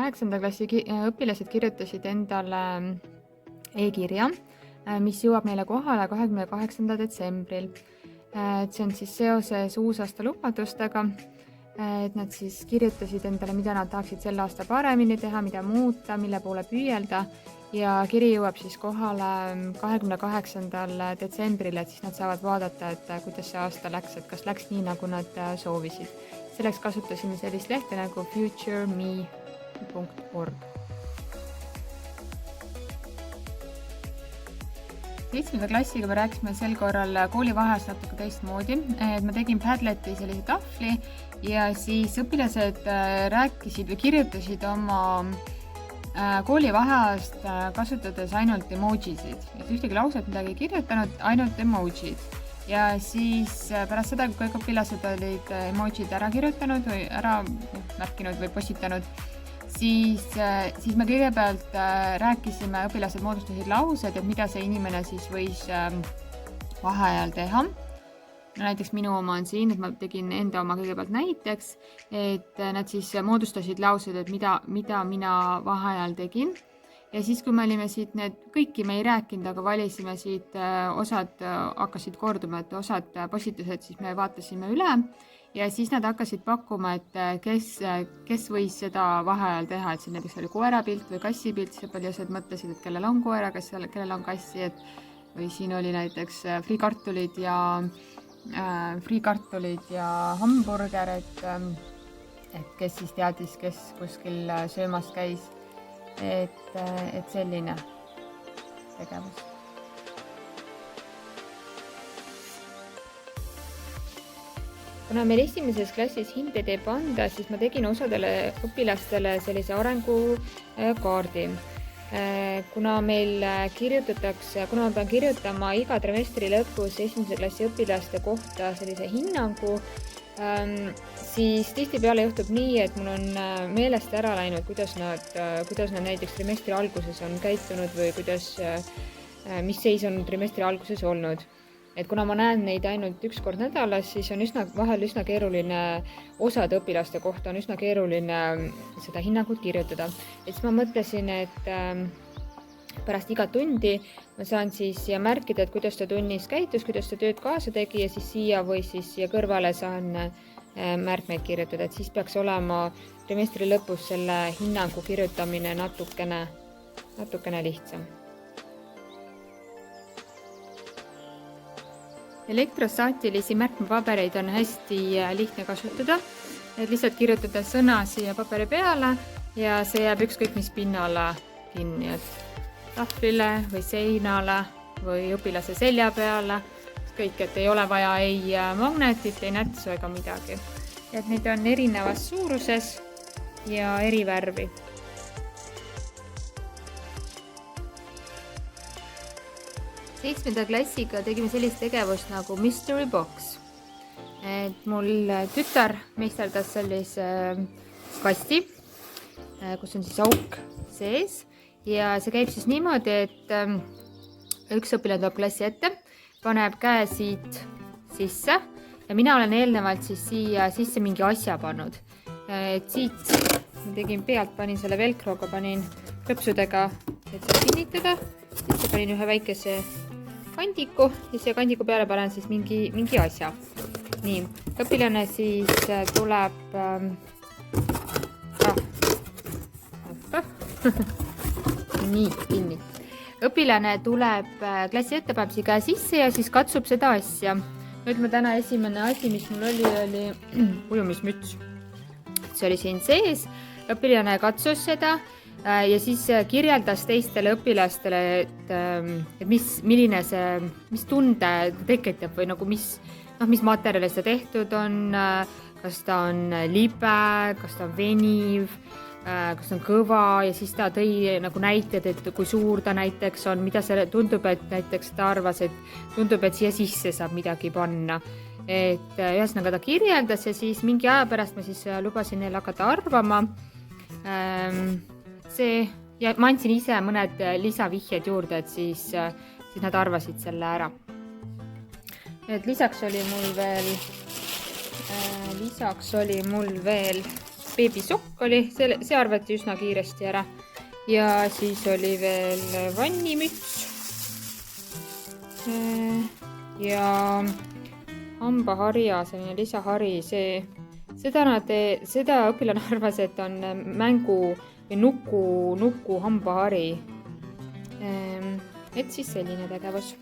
8. klassi õpilased kirjutasid endale e-kirja, mis jõuab neile kohale 28. detsembril. See on siis seoses uusaasta lubadustega, et nad siis kirjutasid endale, mida nad tahaksid sel aasta paremini teha, mida muuta, mille poole püüelda ja kiri jõuab siis kohale 28. detsembril, et siis nad saavad vaadata, et kuidas see aasta läks, et kas läks nii, nagu nad soovisid. Selleks kasutasime sellist lehte nagu futureme.org. 7. klassiga me rääkisime sel korral koolivaheajast natuke teistmoodi, et ma tegin Padleti sellise tahvli ja siis õpilased rääkisid või kirjutasid oma koolivaheajast kasutades ainult emojisid. Et ühtegi lauset midagi ei kirjutanud, ainult emojid. Ja siis pärast seda, kui kõik õpilased olid emojid ära kirjutanud või ära märkinud või postitanud, siis me kõigepealt rääkisime, õpilased moodustasid laused, et mida see inimene siis võis vaheajal teha. Näiteks minu oma on siin, et ma tegin enda oma kõigepealt näiteks, et nad siis moodustasid laused, et mida mina vaheajal tegin. Ja siis, kui me olime siit need, kõiki me ei rääkinud, aga valisime siit, osad hakkasid korduma, et osad postitused siis me vaatasime üle ja siis nad hakkasid pakkuma, et kes võis seda vaheajal teha, et siin näiteks oli koerapilt või kassipilt, siis paljused mõtlesid, et kellel on koera, kellel on kassi, või siin oli näiteks friikartulid ja hamburger, et kes siis teadis, kes kuskil söömas käis. Et selline tegevus. Kuna meil esimeses klassis hindeid ei panda, siis ma tegin osadele õpilastele sellise arengukaardi. Kuna ma pean kirjutama iga trimestri lõpus 1. klassi õpilaste kohta sellise hinnangu, siis tihtipeale juhtub nii, et mul on meelest ära läinud, kuidas nad näiteks trimestri alguses on käitunud või mis seis on trimestri alguses olnud. Et kuna ma näen neid ainult üks kord nädalas, siis on vahel üsna keeruline, osade õpilaste kohta on üsna keeruline seda hinnangut kirjutada. Et siis ma mõtlesin, et pärast igat tundi ma saan siis märkida, et kuidas ta tunnis käitus, kuidas ta tööd kaasa tegi ja siis siia või siis siia kõrvale saan märkmeid kirjutada, et siis peaks olema trimestri lõpus selle hinnangu kirjutamine natukene lihtsam. Elektrostaatilisi märkmepabereid on hästi lihtne kasutada, et lihtsalt kirjutada sõna siia paberi peale ja see jääb ükskõik mis pinnale kinni, et tahvlile või seinale või õpilase selja peale, kõik, et ei ole vaja ei magnetit, ei nätsu ega midagi. Et neid on erinevas suuruses ja eri värvi. Seitsmenda klassiga tegime sellist tegevust nagu Mystery Box. Et mul tütar meisterdas sellise kasti, kus on siis auk sees ja see käib siis niimoodi, et üks õpilane tuleb klassi ette, paneb käe siit sisse ja mina olen eelnevalt siis siia sisse mingi asja pannud. Et siit ma tegin pealt, panin selle velcroga, panin krõpsudega, et seda kinnitada, siis panin ühe väikese kandiku ja siia kandiku peale panen siis mingi asja. Nii, õpilane siis tuleb nii, kinni. Õpilane tuleb klassi ette, paneb siia käe sisse ja siis katsub seda asja. Nüüd ma täna esimene asi, mis mul oli ujumismüts. See oli siin sees, õpilane katsus seda ja siis kirjeldas teistele õpilastele, et mis tunde tekitab või nagu mis materjali seda tehtud on, kas ta on libe, kas ta on veniv, kas on kõva ja siis ta tõi nagu näited, et kui suur ta näiteks on, mida see tundub, et näiteks ta arvas, et tundub, et siia sisse saab midagi panna. Et ühesõnaga ta kirjeldas ja siis mingi aja pärast ma siis lubasin neil hakata arvama. Ja ma andsin ise mõned lisavihjed juurde, et siis nad arvasid selle ära. Et lisaks oli mul veel beebisokk oli, see arvati üsna kiiresti ära. Ja siis oli veel vannimüts ja hambaharja, selline lisahari, seda õpilane arvas, et on mängu või nuku hambahari. Et siis selline tegevus.